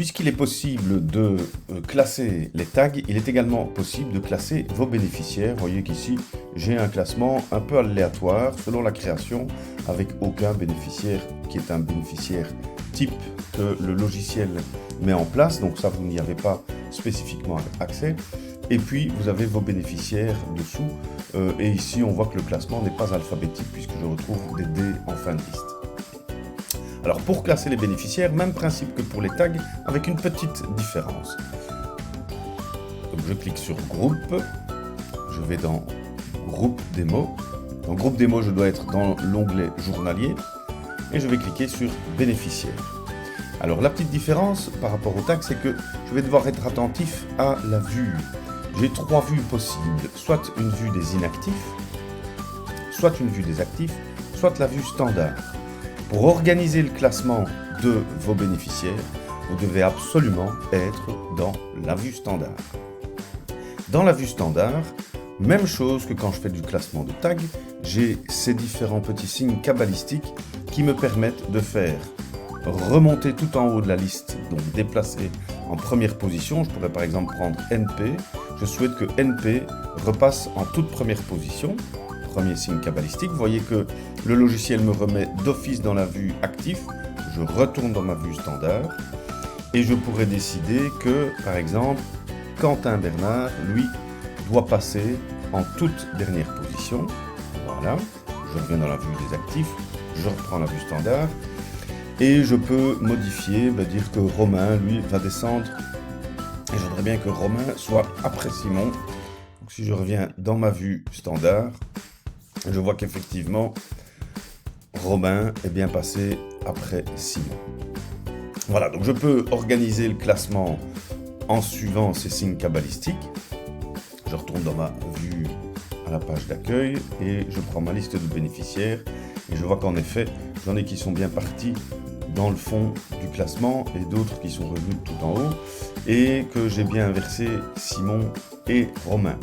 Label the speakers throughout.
Speaker 1: Puisqu'il est possible de classer les tags, il est également possible de classer vos bénéficiaires. Vous voyez qu'ici, j'ai un classement un peu aléatoire selon la création, avec aucun bénéficiaire qui est un bénéficiaire type que le logiciel met en place. Donc ça, vous n'y avez pas spécifiquement accès. Et puis, vous avez vos bénéficiaires dessous. Et ici, on voit que le classement n'est pas alphabétique puisque je retrouve des dés en fin de liste. Alors pour classer les bénéficiaires, même principe que pour les tags, avec une petite différence. Donc je clique sur groupe, je vais dans groupe démo. Dans groupe démo, je dois être dans l'onglet journalier et je vais cliquer sur bénéficiaires. Alors la petite différence par rapport aux tags, c'est que je vais devoir être attentif à la vue. J'ai trois vues possibles, soit une vue des inactifs, soit une vue des actifs, soit la vue standard. Pour organiser le classement de vos bénéficiaires, vous devez absolument être dans la vue standard. Dans la vue standard, même chose que quand je fais du classement de tags, j'ai ces différents petits signes cabalistiques qui me permettent de faire remonter tout en haut de la liste, donc déplacer en première position. Je pourrais par exemple prendre NP. Je souhaite que NP repasse en toute première position. Premier signe cabalistique, vous voyez que le logiciel me remet d'office dans la vue actif, je retourne dans ma vue standard et je pourrais décider que, par exemple, Quentin Bernard, lui, doit passer en toute dernière position. Voilà, je reviens dans la vue des actifs, je reprends la vue standard et je peux modifier, dire que Romain, lui, va descendre et je voudrais bien que Romain soit après Simon. Donc si je reviens dans ma vue standard, je vois qu'effectivement, Romain est bien passé après Simon. Voilà, donc je peux organiser le classement en suivant ces signes cabalistiques. Je retourne dans ma vue à la page d'accueil et je prends ma liste de bénéficiaires. Et je vois qu'en effet, j'en ai qui sont bien partis dans le fond du classement et d'autres qui sont revenus tout en haut. Et que j'ai bien inversé Simon et Romain.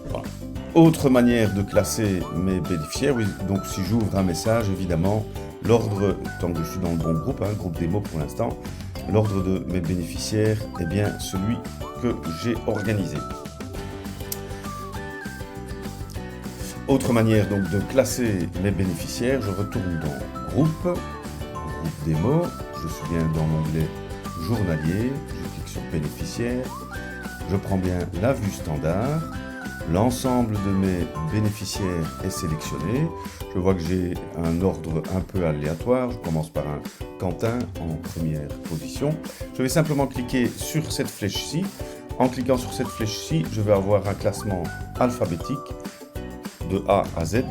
Speaker 1: Voilà. Autre manière de classer mes bénéficiaires, oui, donc si j'ouvre un message, évidemment, l'ordre, tant que je suis dans le bon groupe, groupe démo pour l'instant, l'ordre de mes bénéficiaires est bien celui que j'ai organisé. Autre manière donc de classer mes bénéficiaires, je retourne dans groupe démo, je suis bien dans l'onglet journalier, je clique sur bénéficiaires, je prends bien la vue standard. L'ensemble de mes bénéficiaires est sélectionné. Je vois que j'ai un ordre un peu aléatoire. Je commence par un Quentin en première position. Je vais simplement cliquer sur cette flèche-ci. En cliquant sur cette flèche-ci, je vais avoir un classement alphabétique de A à Z.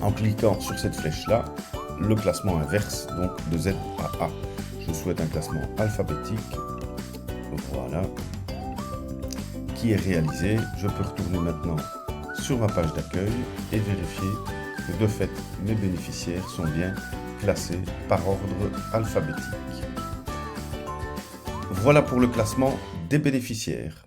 Speaker 1: En cliquant sur cette flèche-là, le classement inverse, donc de Z à A. Je souhaite un classement alphabétique. Voilà. Qui est réalisé. Je peux retourner maintenant sur ma page d'accueil et vérifier que de fait mes bénéficiaires sont bien classés par ordre alphabétique. Voilà pour le classement des bénéficiaires.